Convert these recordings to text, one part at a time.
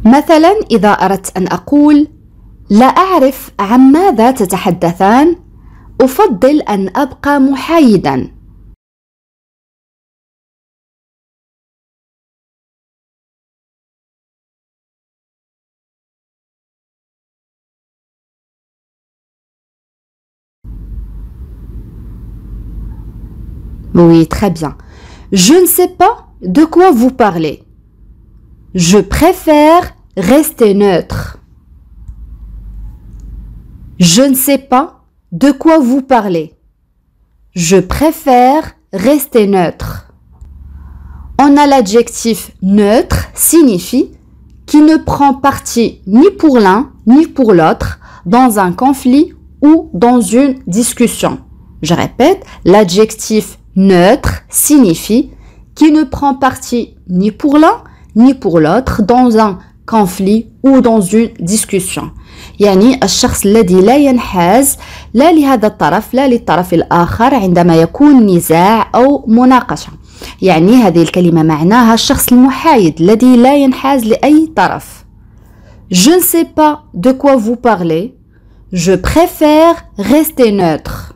مثلا إذا أردت أن أقول لا أعرف عن ماذا تتحدثان، أفضل أن أبقى محايدا. Oui, très bien. Je ne sais pas de quoi vous parlez. Je préfère rester neutre. Je ne sais pas de quoi vous parlez. Je préfère rester neutre. On a l'adjectif neutre signifie qui ne prend parti ni pour l'un ni pour l'autre dans un conflit ou dans une discussion. Je répète, l'adjectif neutre signifie qui ne prend parti ni pour l'un ni pour l'autre dans un conflit ou dans une discussion. يعني الشخص الذي لا ينحاز لا لهذا الطرف لا للطرف الآخر عندما يكون نزاع أو مناقشة. يعني هذه الكلمة معناها الشخص المحايد الذي لا ينحاز لأي طرف. Je ne sais pas de quoi vous parlez. Je préfère rester neutre.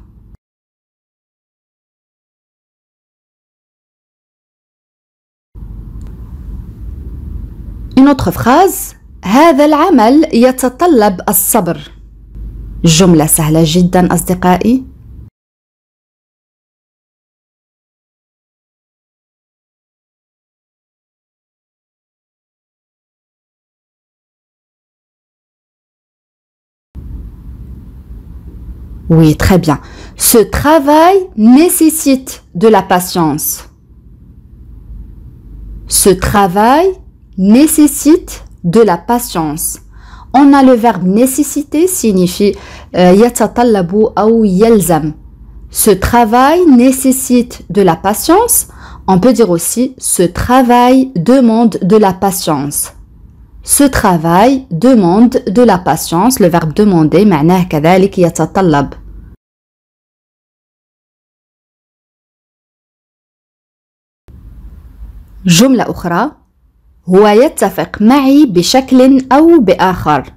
Une autre phrase. هذا العمل يتطلب الصبر. جملة سهلة جدا أصدقائي. Oui, très bien. Ce travail nécessite de la patience. Ce travail nécessite de la patience. On a le verbe nécessiter signifie يتطلب أو يلزم. Ce travail nécessite de la patience. On peut dire aussi ce travail demande de la patience. Ce travail demande de la patience. Le verbe demander معناه كذلك يتطلب. جملة أخرى. هو يتفق معي بشكل أو بآخر.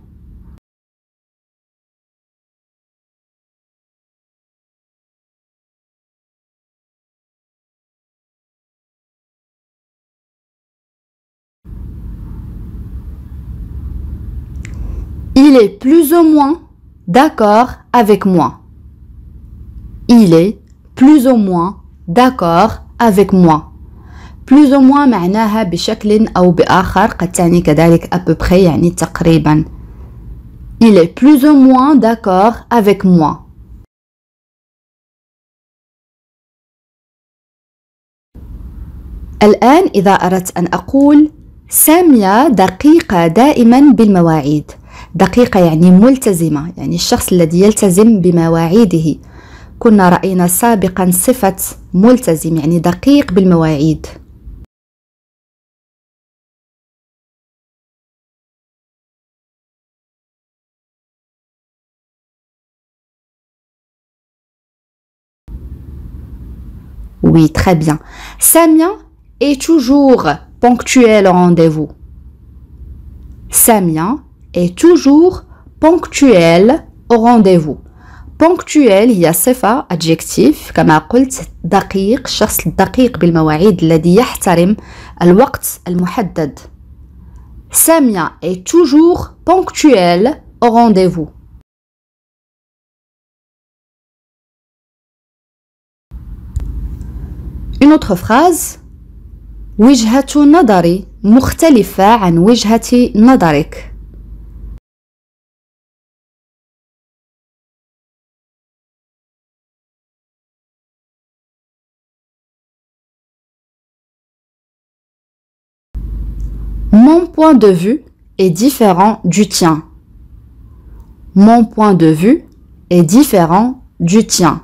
Il est plus ou moins d'accord avec moi. Il est plus ou moins d'accord avec moi. plus ou moins معناها بشكل أو بآخر قد تعني كذلك à peu près يعني تقريبا. Il est plus ou moins d'accord avec moi. الآن إذا أردت أن أقول سامية دقيقة دائما بالمواعيد. دقيقة يعني ملتزمة، يعني الشخص الذي يلتزم بمواعيده. كنا رأينا سابقا صفة ملتزم يعني دقيق بالمواعيد. Oui, très bien. Samia est toujours ponctuelle au rendez-vous. Samia est toujours ponctuelle au rendez-vous. Ponctuel هي صفة adjectif كما قلت دقيق، شخص دقيق بالمواعيد الذي يحترم الوقت المحدد. Samia est toujours ponctuelle au rendez-vous. Une autre phrase. وجهة نظري مختلفة عن وجهة نظرك. Mon point de vue est différent du tien. Mon point de vue est différent du tien.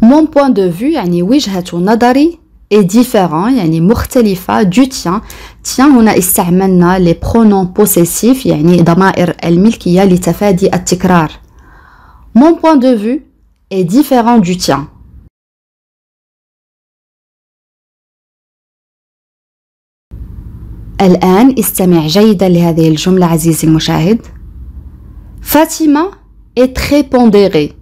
Mon point de vue يعني وجهة نظري est différent يعني مختلفة du tien. Tien هنا استعملنا les pronoms possessifs يعني ضمائر الملكية لتفادي التكرار. Mon point de vue est différent du tien. الآن استمع جيدا لهذه الجملة عزيزي المشاهد. Fatima est très pondérée.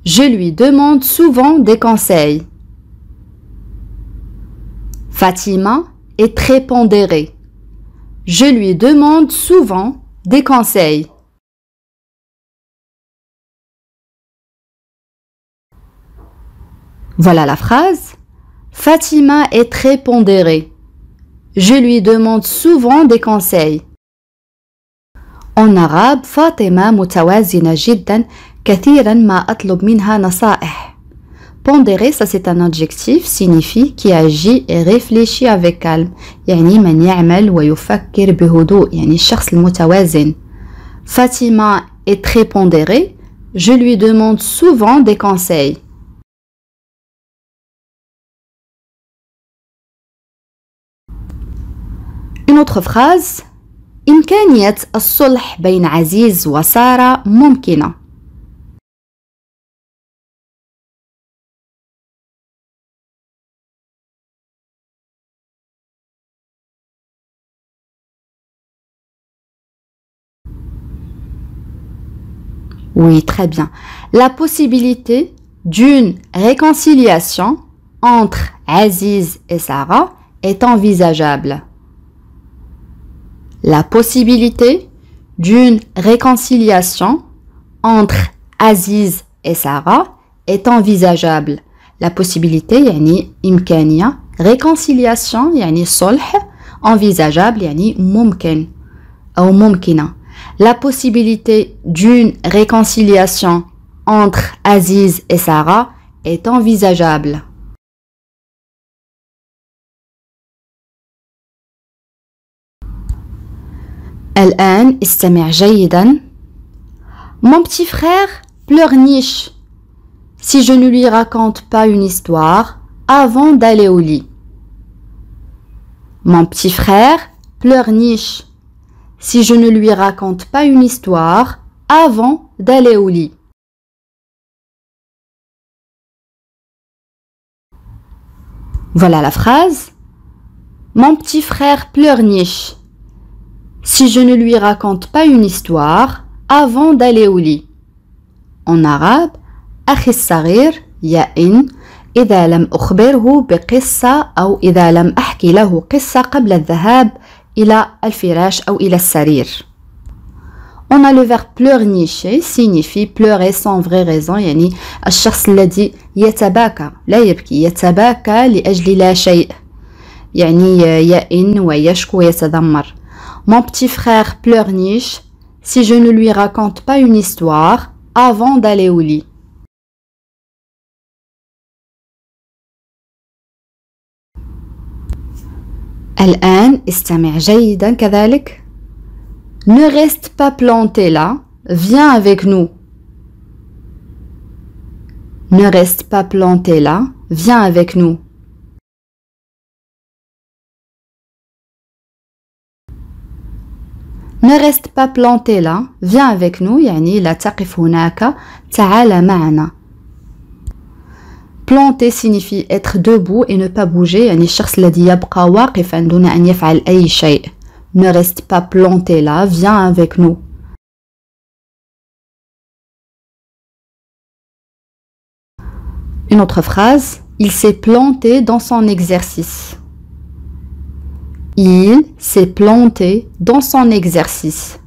Je lui demande souvent des conseils. Fatima est très pondérée. Je lui demande souvent des conseils. Voilà la phrase. Fatima est très pondérée. Je lui demande souvent des conseils. En arabe, فاطمة متوازنة جدا كثيرا ما أطلب منها نصائح. Pondéré, ça c'est un adjectif, signifie qui agit et réfléchit avec calme. يعني من يعمل ويفكر بهدوء، يعني الشخص المتوازن. Fatima est très pondérée. Je lui demande souvent des conseils. Une autre phrase. إمكانية الصلح بين عزيز وسارة ممكنة. Oui, très bien. La possibilité d'une réconciliation entre Aziz et Sarah est envisageable. La possibilité d'une réconciliation entre Aziz et Sarah est envisageable. La possibilité, يعني إمكانية. Réconciliation, يعني صلح. Envisageable, يعني ممكن أو ممكنة. La possibilité d'une réconciliation entre Aziz et Sarah est envisageable. الآن استمع جيدا. Mon petit frère pleurniche si je ne lui raconte pas une histoire avant d'aller au lit. Mon petit frère pleurniche si je ne lui raconte pas une histoire avant d'aller au lit. Voilà la phrase. Mon petit frère pleurniche si je ne lui raconte pas une histoire avant d'aller au lit. En arabe, أخي الصغير يئن إذا لم أخبره بقصة أو إذا لم أحكي له قصة قبل الذهاب إلى الفراش أو إلى السرير. On a le verbe pleurnicher signifie pleurer sans vraie raison، يعني الشخص الذي يتباكى لا يبكي، يتباكى لأجل لا شيء، يعني يئن ويشكو ويتذمر. Mon petit frère pleurniche si je ne lui raconte pas une histoire avant d'aller au lit. الآن استمع جيدا كذلك. Ne reste pas planté là, viens avec nous. Ne reste pas planté là, viens avec nous. Ne reste pas planté là, viens avec nous، يعني لا تقف هناك، تعال معنا. Planter signifie être debout et ne pas bouger، يعني الشخص الذي يبقى واقفا دون أن يفعل أي شيء. Ne reste pas planté là, viens avec nous. Une autre phrase. Il s'est planté dans son exercice. Il s'est planté dans son exercice.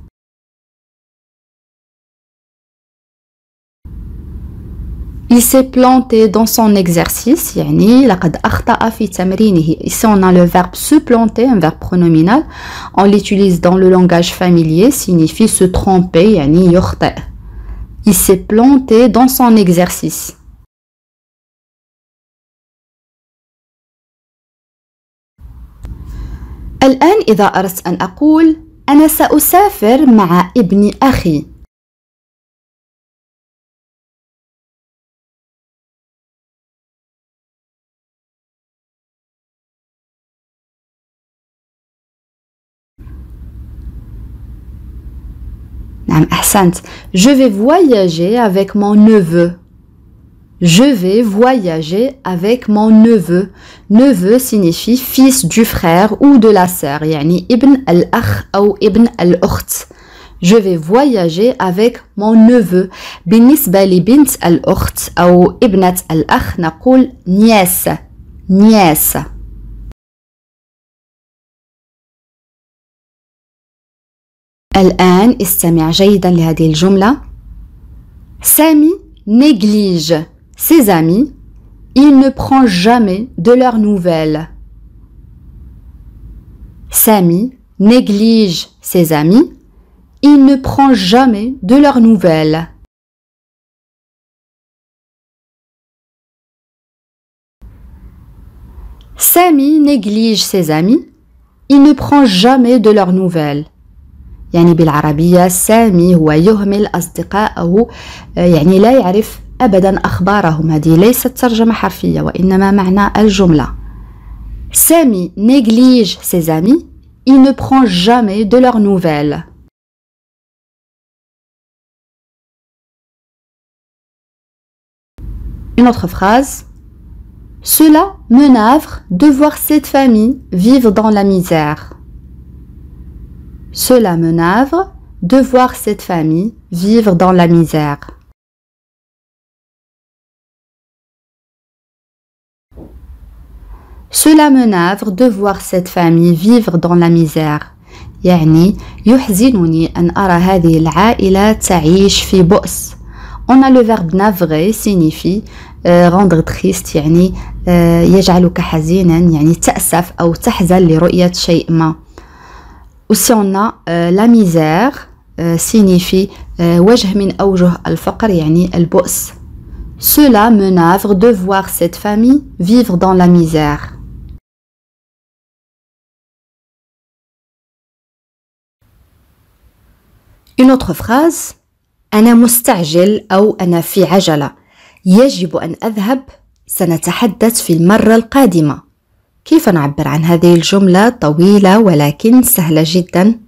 Il s'est planté dans son exercice، يعني لقد أخطأ في تمرينه. Ici on a le verbe se planter, un verbe pronominal. On l'utilise dans le langage familier, signifie se tromper، يعني يخطئ. Il s'est planté dans son exercice. الآن إذا أردت أن أقول أنا سأسافر مع ابن أخي. نعم أحسنت. Je vais voyager avec mon neveu. Je vais voyager avec mon neveu. Neveu signifie fils du frère ou de la sœur. يعني ابن الأخ أو ابن الأخت. Je vais voyager avec mon neveu. بالنسبة لبنت الأخت أو ابنة الأخ نقول nièce. nièce. الآن استمع جيدا لهذه الجملة. Samy néglige ses amis. Il ne prend jamais de leurs nouvelles. Samy néglige ses amis. Il ne prend jamais de leurs nouvelles. Samy néglige ses amis. Il ne prend jamais de leurs nouvelles. يعني بالعربية سامي هو يهمل أصدقائه يعني لا يعرف أبدا أخبارهم. هذه ليست ترجمة حرفية وإنما معنى الجملة. Samy néglige ses amis. Il ne prend jamais de leurs nouvelles. Une autre phrase. Cela me navre de voir cette famille vivre dans la misère. Cela me navre de voir cette famille vivre dans la misère. Cela me navre de voir cette famille vivre dans la misère. يعني يحزنني أن أرى هذه العائلة تعيش في بؤس. On a le verbe navrer signifie rendre triste يعني يجعلك حزينا يعني تأسف أو تحزن لرؤية شيء ما. Aussi on a la misère signifie وجه من أوجه الفقر يعني البؤس. Cela me navre de voir cette famille vivre dans la misère. Une autre phrase. أنا مستعجل أو أنا في عجلة. يجب أن أذهب. سنتحدث في المرة القادمة. كيف نعبر عن هذه الجملة طويلة ولكن سهلة جدا؟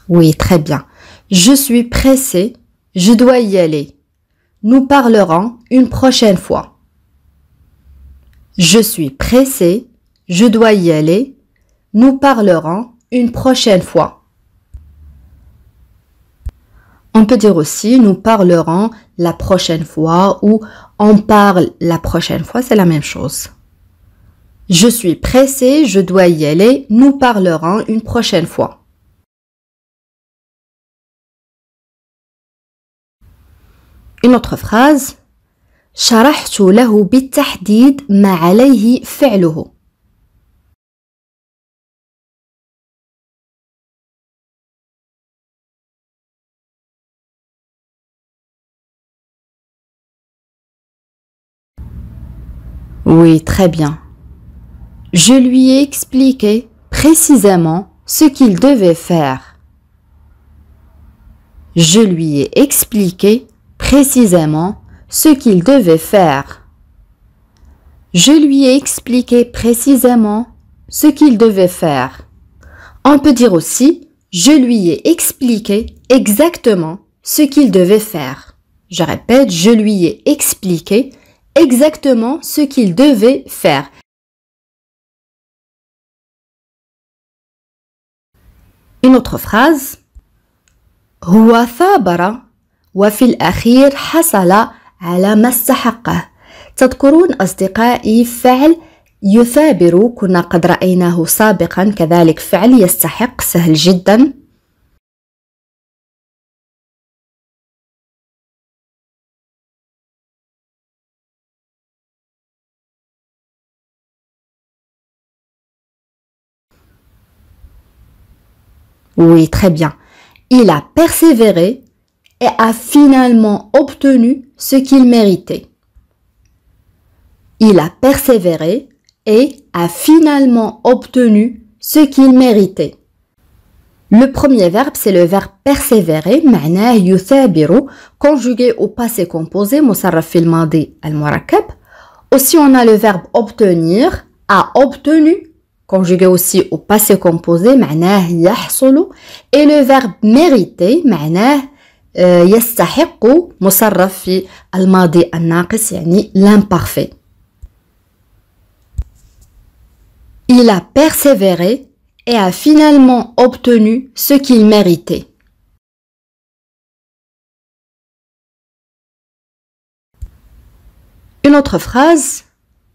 Oui, très bien. Je suis pressée. Je dois y aller. Nous parlerons une prochaine fois. Je suis pressée. Je dois y aller. Nous parlerons une prochaine fois. On peut dire aussi nous parlerons la prochaine fois ou on parle la prochaine fois, c'est la même chose. Je suis pressée, je dois y aller, nous parlerons une prochaine fois. Une autre phrase. شرحت له بالتحديد ما عليه فعله. Oui, très bien. Je lui ai expliqué précisément ce qu'il devait faire. Je lui ai expliqué précisément ce qu'il devait faire. Je lui ai expliqué précisément ce qu'il devait faire. On peut dire aussi je lui ai expliqué exactement ce qu'il devait faire. Je répète, je lui ai expliqué exactement ce qu'il devait faire. Une autre phrase. هو ثابر وفي الأخير حصل على ما استحقه. تذكرون أصدقائي فعل يثابر كنا قد رأيناه سابقا كذلك فعل يستحق سهل جدا. Oui, très bien. Il a persévéré et a finalement obtenu ce qu'il méritait. Il a persévéré et a finalement obtenu ce qu'il méritait. Le premier verbe, c'est le verbe persévérer, معناه يثابر, conjugué au passé composé, مصرف في الماضي المركب. Aussi, on a le verbe obtenir, a obtenu, conjugué aussi au passé composé, معناه يحصل, et le verbe mériter, معناه يستحق, مصرف في الماضي الناقص, يعني l'imparfait. Il a persévéré et a finalement obtenu ce qu'il méritait. Une autre phrase,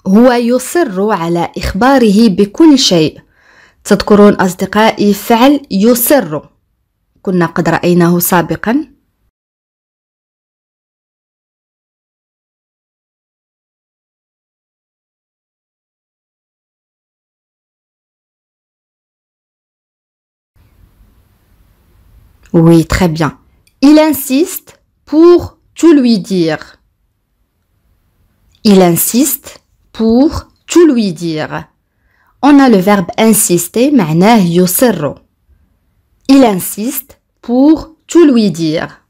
هو يصر على إخباره بكل شيء. تذكرون أصدقائي فعل يصر كنا قد رأيناه سابقا. Oui, très bien. Il insiste pour tout lui dire. Il insiste pour tout lui dire. On a le verbe insister, معناه يصر. Il insiste pour tout lui dire.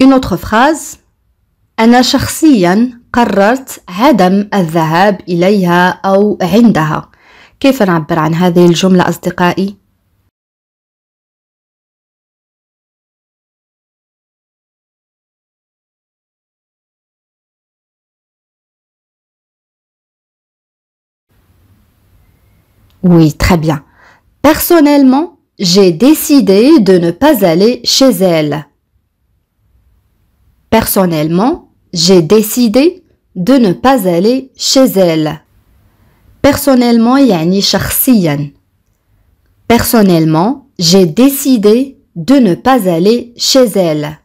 Une autre phrase. أنا شخصيا قررت عدم الذهاب إليها أو عندها. كيف نعبر عن هذه الجملة أصدقائي؟ Oui, très bien. Personnellement, j'ai décidé de ne pas aller chez elle. Personnellement, j'ai décidé de ne pas aller chez elle. Personnellement, يعني شخصيا. Personnellement, j'ai décidé de ne pas aller chez elle.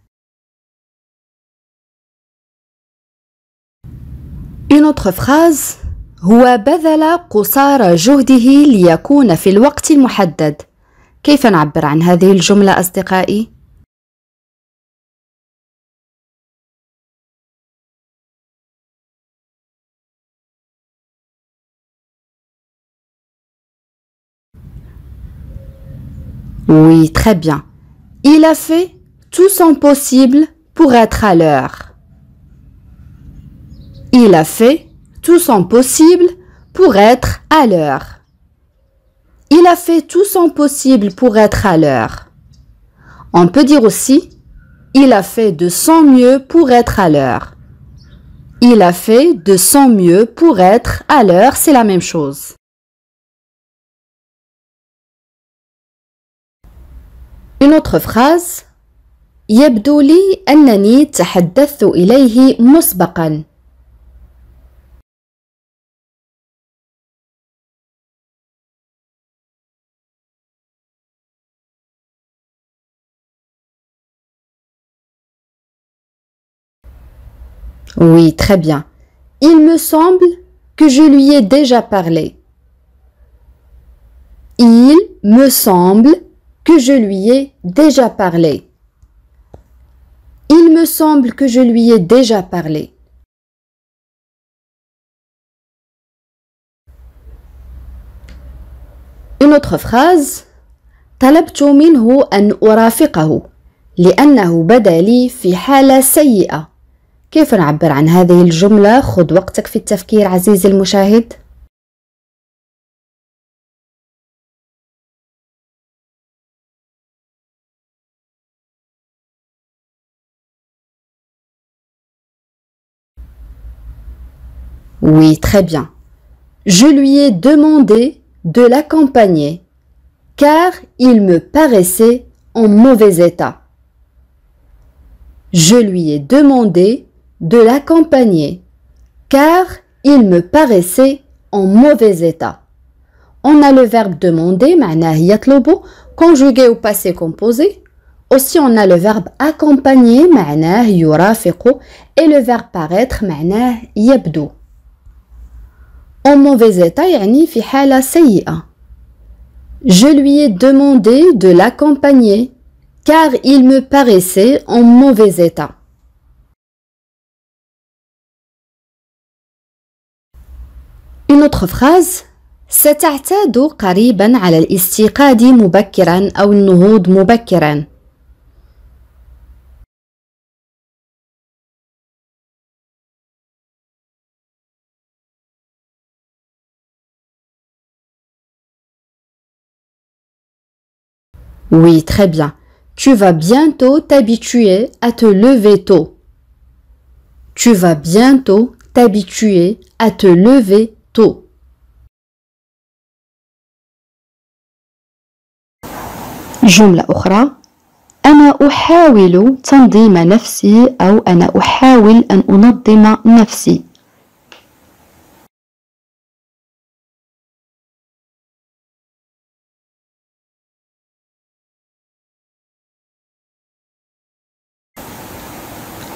Une autre phrase. هو بذل قصارى جهده ليكون في الوقت المحدد. كيف نعبر عن هذه الجملة أصدقائي؟ Oui, très bien. Il a fait tout son possible pour être à l'heure. Il a fait tout son possible pour être à l'heure. Il a fait tout son possible pour être à l'heure. On peut dire aussi, il a fait de son mieux pour être à l'heure. Il a fait de son mieux pour être à l'heure, c'est la même chose. Une autre phrase. يبدو لي أنني تحدثت إليه مسبقاً. Oui, très bien. Il me semble que je lui ai déjà parlé. Il me semble que je lui ai déjà parlé. Il me semble que je lui ai déjà parlé. Une autre phrase. طلبت منه أن أرافقه لأنه بدا لي في حالة سيئة. كيف نعبر عن هذه الجملة؟ خذ وقتك في التفكير عزيزي المشاهد. Oui, très bien. Je lui ai demandé de l'accompagner car il me paraissait en mauvais état. Je lui ai demandé de l'accompagner car il me paraissait en mauvais état. On a le verbe demander, معناه يطلب, conjugué au passé composé. Aussi, on a le verbe accompagner, معناه يرافق, et le verbe paraître, معناه يبدو. En mauvais état, يعني في حالة سيئة. Je lui ai demandé de l'accompagner car il me paraissait en mauvais état. Une autre phrase. ستعتاد قريبا على الاستيقاظ مبكرا أو النهوض مبكرا. Oui, très bien. Tu vas bientôt t'habituer à te lever tôt. Tu vas bientôt t'habituer à te lever tôt. جملة أخرى أنا أحاول تنظيم نفسي أو أنا أحاول أن أنظم نفسي.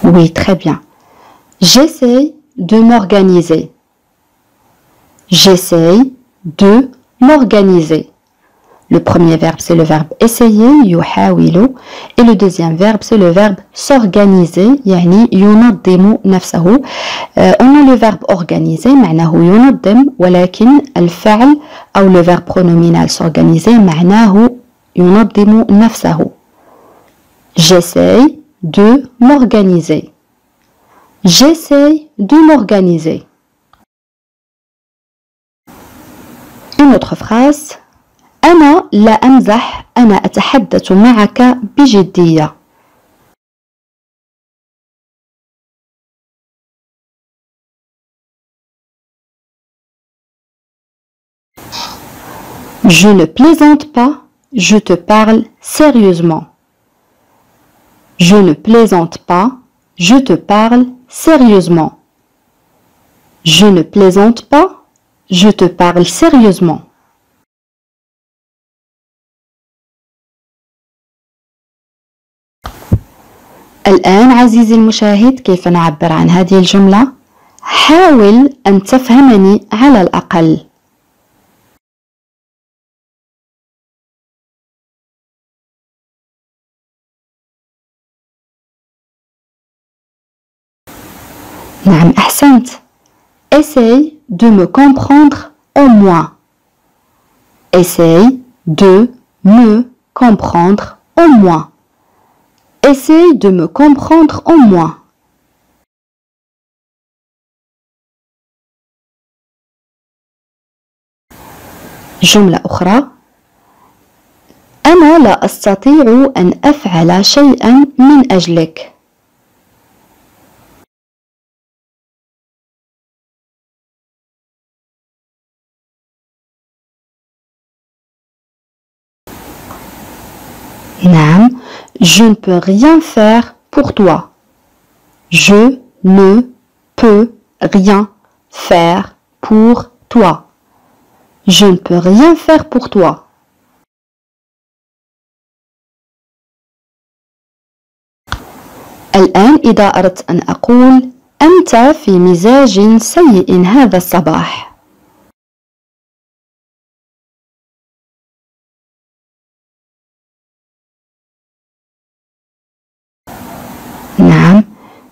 Oui, très bien. J'essaye de m'organiser. J'essaye de m'organiser. Le premier verbe, c'est le verbe essayer, يحاول. Et le deuxième verbe, c'est le verbe s'organiser, يعني ينظم نفسه. On a le verbe organiser, معناه ينظم, ولكن الفعل أو le verbe pronominal s'organiser, معناه ينظم نفسه. J'essaye de m'organiser. J'essaye de m'organiser. Une autre phrase. أنا لا أمزح أنا أتحدث معك بجدية. Je ne plaisante pas, je te parle sérieusement. Je ne plaisante pas, je te parle sérieusement. Je ne plaisante pas, je te parle sérieusement. الآن عزيزي المشاهد كيف نعبر عن هذه الجملة؟ حاول أن تفهمني على الأقل. نعم أحسنت. Essaye de me comprendre au moins. Essaye de me comprendre au moins. Essaye de me comprendre au moins. جملة أخرى. أنا لا أستطيع أن أفعل شيئا من أجلك. نعم. Je ne peux rien faire pour toi. Je ne peux rien faire pour toi. Je ne peux rien faire pour toi. الآن إذا أردت أن أقول أنت في مزاج سيء هذا الصباح. نعم.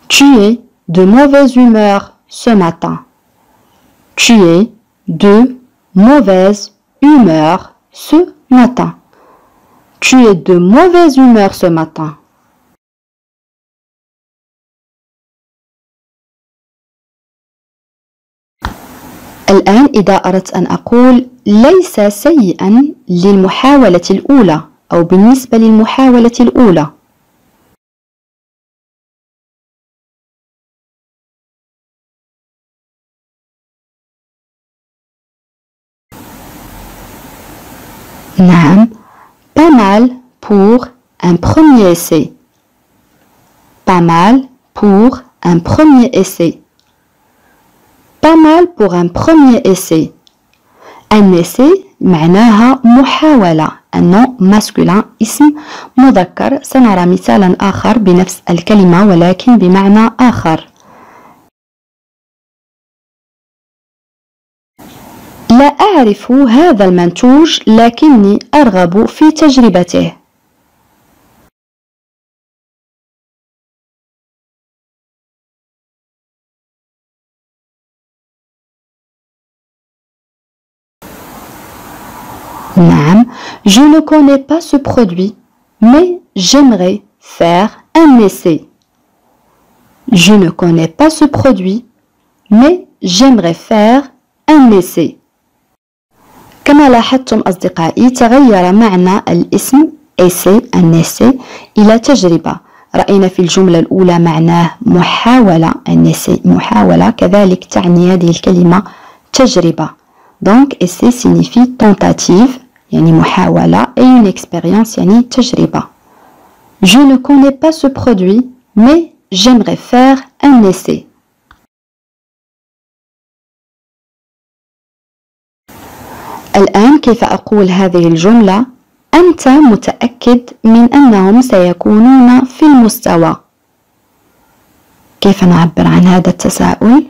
Tu es de mauvaise humeur ce matin. Tu es de mauvaise humeur ce matin. Tu es de mauvaise humeur ce matin. الآن إذا أردت أن أقول ليس سيئا للمحاولة الأولى أو بالنسبة للمحاولة الأولى. نعم. Pas mal pour un premier essai. Pas mal pour un premier essai. Pas mal pour un premier essai. Un essai معناها محاولة. un nom masculin اسم مذكر. سنرى مثالا آخر بنفس الكلمة ولكن بمعنى آخر. لا أعرف هذا المنتوج لكني أرغب في تجربته. نعم. Je ne connais pas ce produit, mais j'aimerais faire un essai. Je ne connais pas ce produit, mais j'aimerais faire un essai. كما لاحظتم أصدقائي تغير معنى الاسم essai un essai إلى تجربة. رأينا في الجملة الأولى معناه محاولة un essai محاولة، كذلك تعني هذه الكلمة تجربة. donc essai signifie tentative يعني محاولة et une expérience يعني تجربة. je ne connais pas ce produit mais j'aimerais faire un essai. الآن كيف أقول هذه الجملة؟ أنت متأكد من أنهم سيكونون في المستوى. كيف نعبر عن هذا التساؤل؟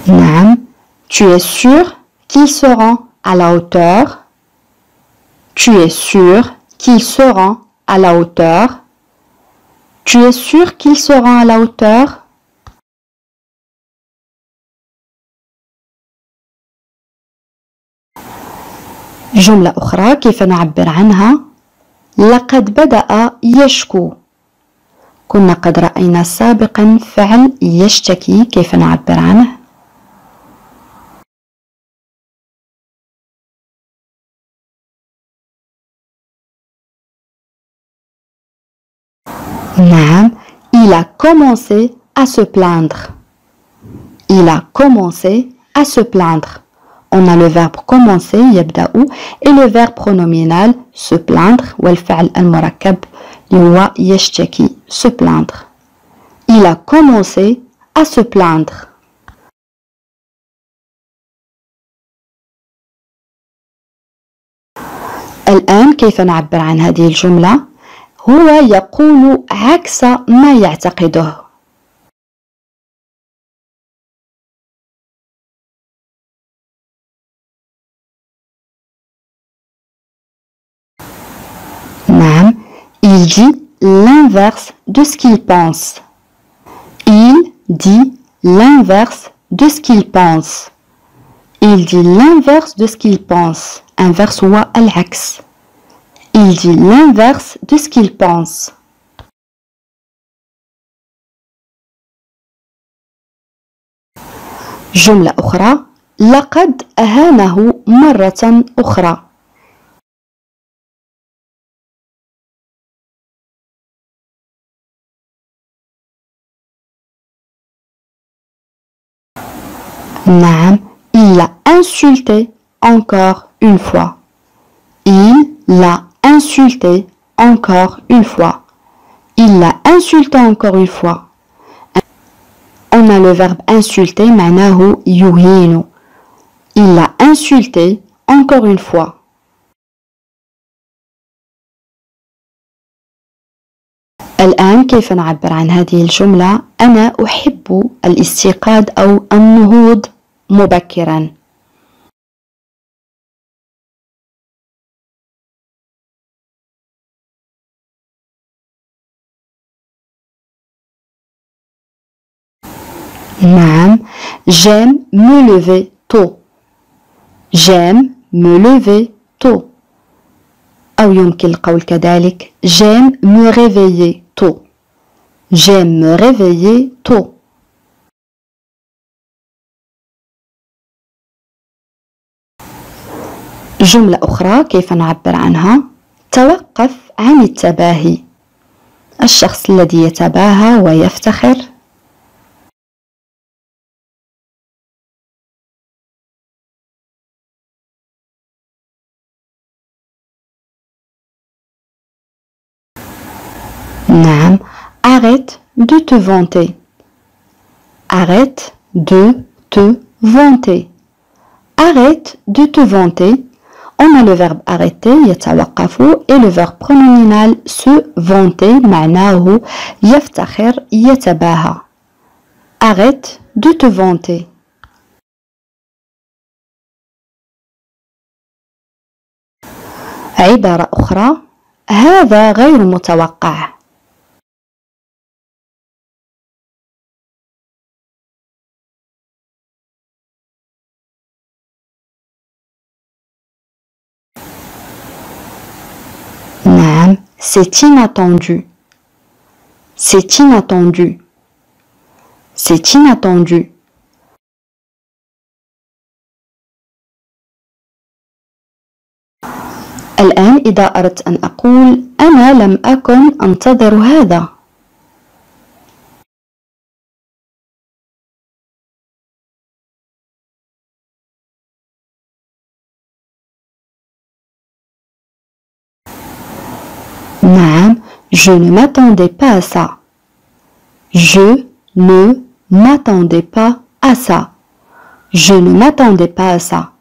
نعم. Tu es sûr qu'ils seront à la hauteur. Tu es sûr qu'ils seront à la hauteur. Tu es sûr qu'ils seront à la hauteur? جملة أخرى كيف نعبر عنها؟ لقد بدأ يشكو. كنا قد رأينا سابقا فعل يشتكي، كيف نعبر عنه؟ نعم. Il a commencé à se plaindre. Il a commencé à se plaindre. On a le verbe commencer يبدأ et le verbe pronominal se plaindre والفعل المركب اللي هو يشتكي se plaindre. Il a commencé à se plaindre. الآن كيف نعبر عن هذه الجملة؟ هو يقول عكس ما يعتقده. نعم. Il dit l'inverse de ce qu'il pense. Il dit l'inverse de ce qu'il pense. Il dit l'inverse de ce qu'il pense. Inverse هو العكس. Il dit l'inverse de ce qu'il pense. جملة أخرى لقد أهانه مرة أخرى. نعم. Il l'a insulté encore une fois. Il l'a insulté encore une fois. Il l'a insulté encore une fois. On a le verbe insulter معناه يهين. Il l'a insulté encore une fois. الآن كيف نعبر عن هذه الجملة؟ أنا أحب الاستيقاظ أو النهوض مبكرا. نعم. J'aime me lever tôt. J'aime me lever tôt. أو يمكن القول كذلك j'aime me réveiller tôt. J'aime me réveiller tôt. جملة أخرى كيف نعبر عنها؟ توقف عن التباهي. الشخص الذي يتباهى ويفتخر. نعم. Arrête de te vanter. Arrête de te vanter. Arrête de te vanter. On a le verbe arrêter يتوقف et le verbe pronominal se vanter معناه يفتخر يتباهى. Arrête de te vanter. عبارة أخرى هذا غير متوقع. نعم. C'est inattendu. C'est inattendu. c'est inattendu. الآن إذا أردت أن أقول أنا لم أكن أنتظر هذا. نعم, je ne m'attendais pas à ça. Je ne m'attendais pas à ça. Je ne m'attendais pas à ça.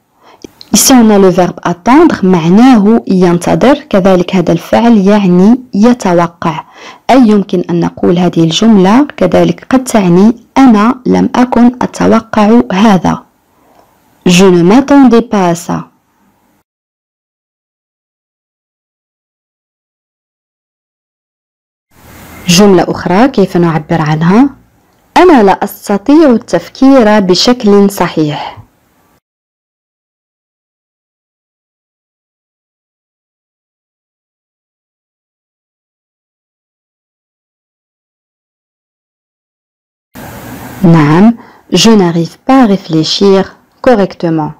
Ici on a le verbe attendre معناه ينتظر. كذلك هذا الفعل يعني يتوقع. أي يمكن أن نقول هذه الجملة كذلك قد تعني أنا لم أكن أتوقع هذا. Je ne m'attendais pas à ça. جملة أخرى كيف نعبر عنها؟ أنا لا أستطيع التفكير بشكل صحيح. نعم, je n'arrive pas à réfléchir correctement.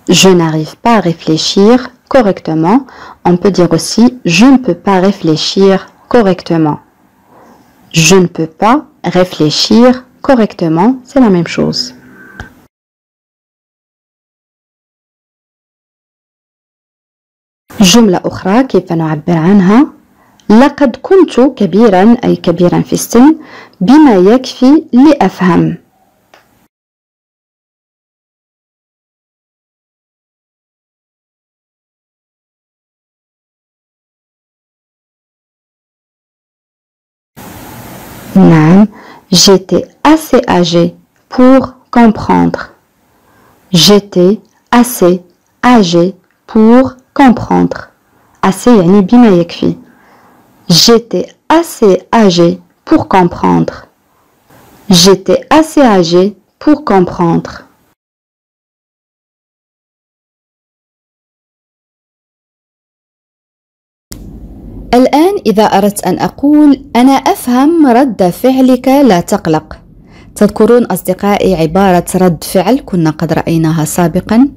Je n'arrive pas à réfléchir correctement. On peut dire aussi je ne peux pas réfléchir correctement. Je ne peux pas réfléchir correctement, c'est la même chose. جملة أخرى كيف نعبر عنها؟ لقد كنت كبيرا أي كبيرا في السن بما يكفي لأفهم. نعم, j'étais assez âgé pour comprendre. J'étais assez âgé pour comprendre. Assez يعني بما يكفي. J'étais assez âgé pour comprendre. J'étais assez âgé pour comprendre. الآن إذا أردت أن أقول أنا أفهم رد فعلك لا تقلق. تذكرون أصدقائي عبارة رد فعل كنا قد رأيناها سابقا؟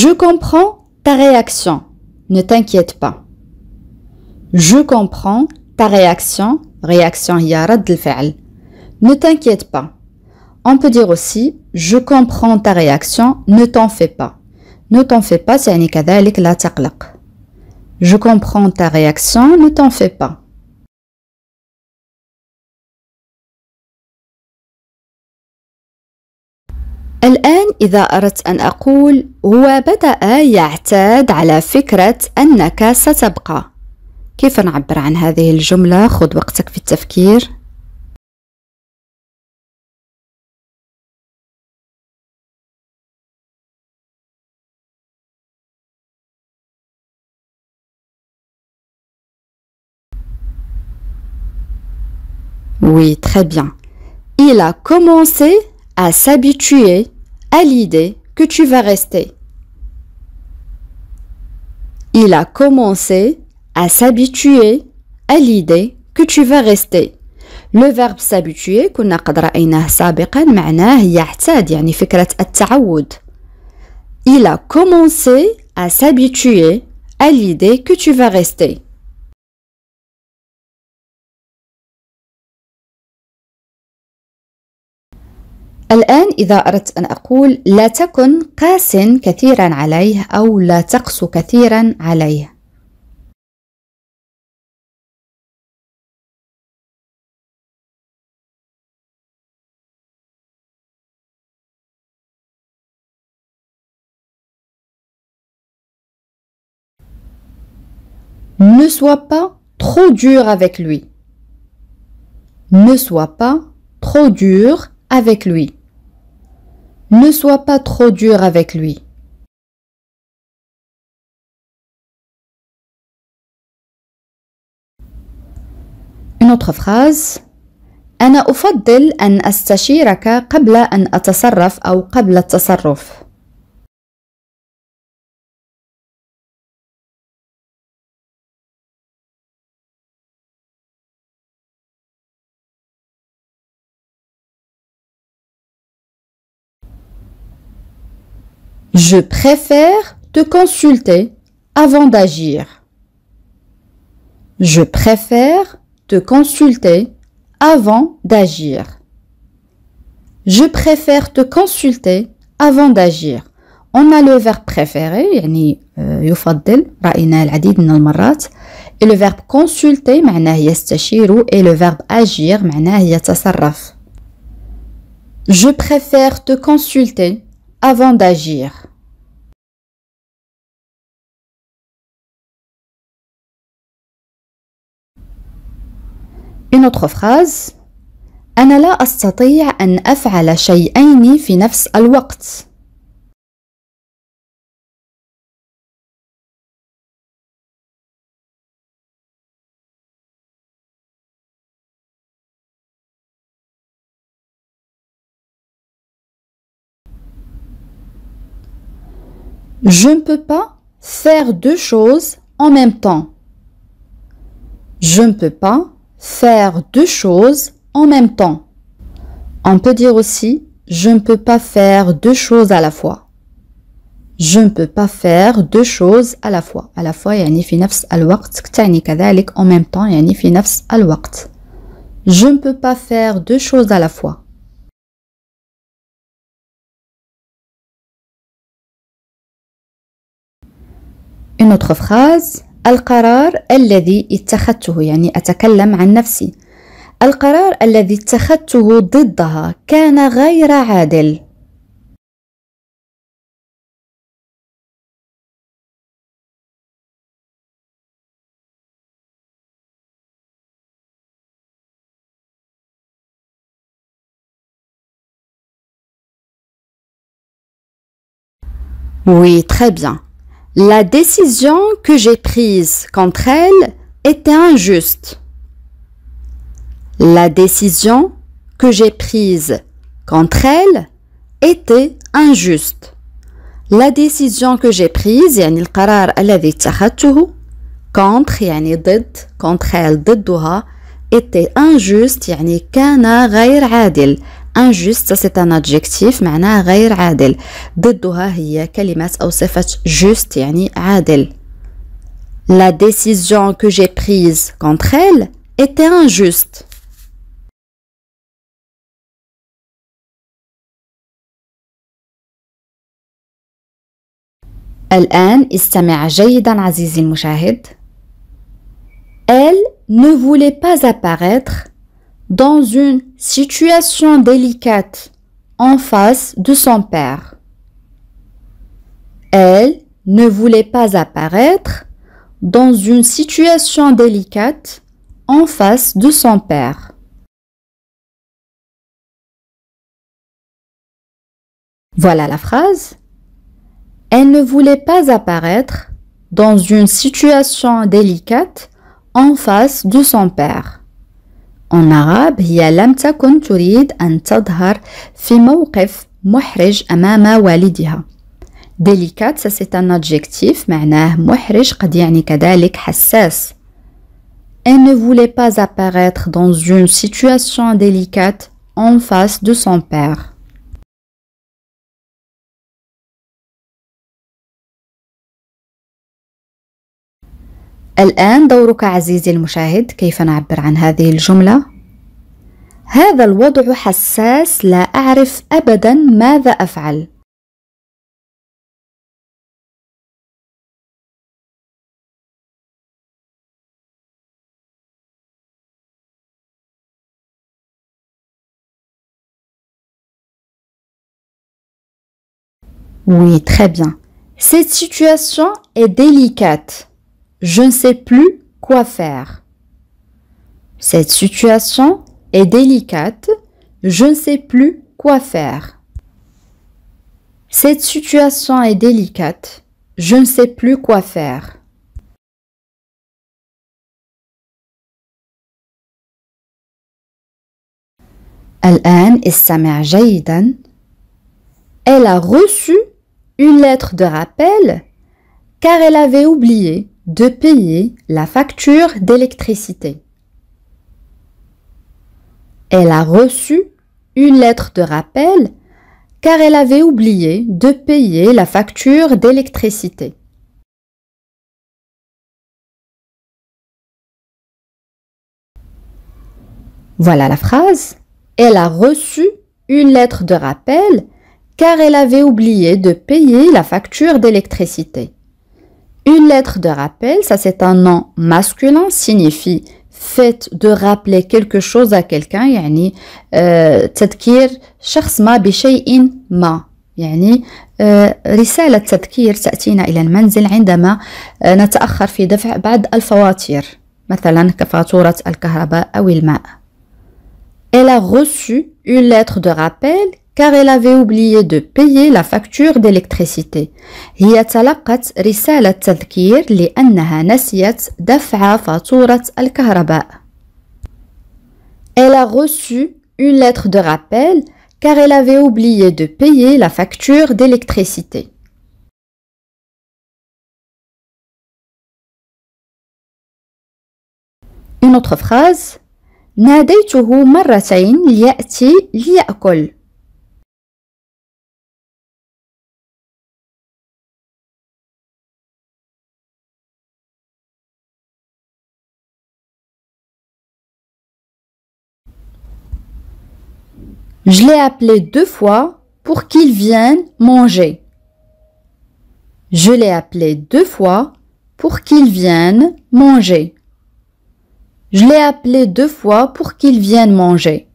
Je comprends ta réaction. Ne t'inquiète pas. Je comprends ta réaction. Réaction هي رد الفعل. Ne t'inquiète pas. On peut dire aussi je comprends ta réaction. Ne t'en fais pas. Ne t'en fais pas يعني كذلك لا تقلق. Je comprends ta réaction. Ne t'en fais pas. الآن إذا أردت أن أقول هو بدأ يعتاد على فكرة أنك ستبقى. كيف نعبر عن هذه الجملة؟ خذ وقتك في التفكير. Oui, très bien. Il a commencé à s'habituer à l'idée que tu vas rester. Il a commencé à s'habituer à l'idée que tu vas rester. Le verbe s'habituer كنا قد رأيناه سابقا معناه يعتاد يعني فكرة التعود. Il a commencé à s'habituer à l'idée que tu vas rester. الآن إذا أردت أن أقول لا تكن قاس كثيرا عليه أو لا تقس كثيرا عليه. Ne sois pas trop dur avec lui. Ne sois pas trop dur avec lui. Ne sois pas trop dur avec lui. Une autre phrase. أنا أفضل أن أستشيرك قبل أن أتصرف أو قبل التصرف. Je préfère te consulter avant d'agir. Je préfère te consulter avant d'agir. Je préfère te consulter avant d'agir. On a le verbe préférer يعني يفضل رأينا العديد من المرات. Et le verbe consulter معناه يستشير et le verbe agir معناه يتصرف. Je préfère te consulter avant d'agir. Une autre phrase. أنا لا أستطيع أن أفعل شيئين في نفس الوقت. Je ne peux pas faire deux choses en même temps. Je ne peux pas faire deux choses en même temps. On peut dire aussi je ne peux pas faire deux choses à la fois. Je ne peux pas faire deux choses à la fois. À la fois يعني في نفس الوقت تعني كذلك en même temps يعني في نفس الوقت. Je ne peux pas faire deux choses à la fois. Une autre phrase. القرار الذي اتخذته يعني أتكلم عن نفسي. القرار الذي اتخذته ضدها كان غير عادل. Oui, très bien. La décision que j'ai prise contre elle était injuste. La décision que j'ai prise contre elle était injuste. La décision que j'ai prise يعني القرار الذي اتخذته contre يعني ضد contre elle ضدها était injuste يعني كان غير عادل. Injuste c'est un adjectif معناه غير عادل. ضدها هي كلمة أو صفة juste يعني عادل. La décision que j'ai prise contre elle était injuste. الآن استمع جيدا عزيزي المشاهد. Elle ne voulait pas apparaître dans une situation délicate en face de son père. Elle ne voulait pas apparaître dans une situation délicate en face de son père. Voilà la phrase. Elle ne voulait pas apparaître dans une situation délicate en face de son père. En arabe هي لم تكن تريد أن تظهر في موقف محرج أمام والدها. Délicate ça c'est un adjectif معناه محرج قد يعني كذلك حساس. Elle ne voulait pas apparaître dans une situation délicate en face de son père. الآن دورك عزيزي المشاهد. كيف نعبر عن هذه الجملة؟ هذا الوضع حساس لا أعرف أبدا ماذا أفعل. Oui, très bien. Cette situation est délicate. Je ne sais plus quoi faire. Cette situation est délicate. Je ne sais plus quoi faire. Cette situation est délicate. Je ne sais plus quoi faire. الآن استمع جيدا. Elle a reçu une lettre de rappel car elle avait oublié de payer la facture d'électricité. Elle a reçu une lettre de rappel car elle avait oublié de payer la facture d'électricité. Voilà la phrase. Elle a reçu une lettre de rappel car elle avait oublié de payer la facture d'électricité. Une lettre de rappel, ça c'est un nom masculin, signifie fait de rappeler quelque chose à quelqu'un, يعني تذكير شخص ما بشيء ما، يعني رسالة تذكير تأتينا إلى المنزل عندما نتأخر في دفع بعض الفواتير، مثلا كفاتورة الكهرباء أو الماء. Elle a reçu une lettre de rappel car elle avait oublié de payer la facture d'électricité. هي تلقت رسالة تذكير لأنها نسيت دفع فاتورة الكهرباء. Elle a reçu une lettre de rappel car elle avait oublié de payer la facture d'électricité. Une autre phrase. ناديته مرتين ليأتي ليأكل. Je l'ai appelé 2 fois pour qu'il vienne manger. Je l'ai appelé 2 fois pour qu'il vienne manger. Je l'ai appelé 2 fois pour qu'il vienne manger.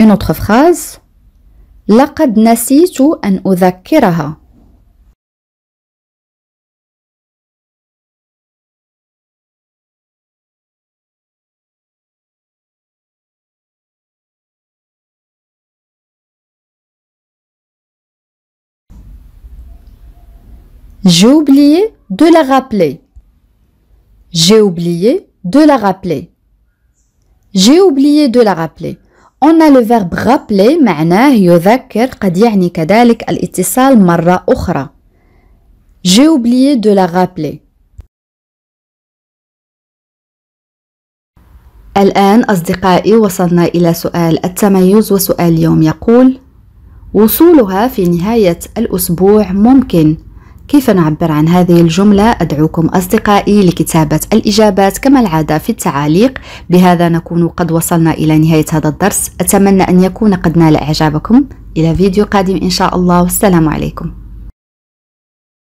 Une autre phrase. لقد نسيت أن أذكرها. J'ai oublié de la rappeler. J'ai oublié de la rappeler. J'ai oublié de la rappeler. On a le verbe rappeler معناه يذكر، قد يعني كذلك الاتصال مرة أخرى. J'ai oublié de la rappeler. الآن أصدقائي وصلنا إلى سؤال التميز، وسؤال اليوم يقول: وصولها في نهاية الأسبوع ممكن. كيف نعبر عن هذه الجملة؟ أدعوكم أصدقائي لكتابة الإجابات كما العادة في التعاليق. بهذا نكون قد وصلنا إلى نهاية هذا الدرس. أتمنى أن يكون قد نال إعجابكم. إلى فيديو قادم إن شاء الله، والسلام عليكم.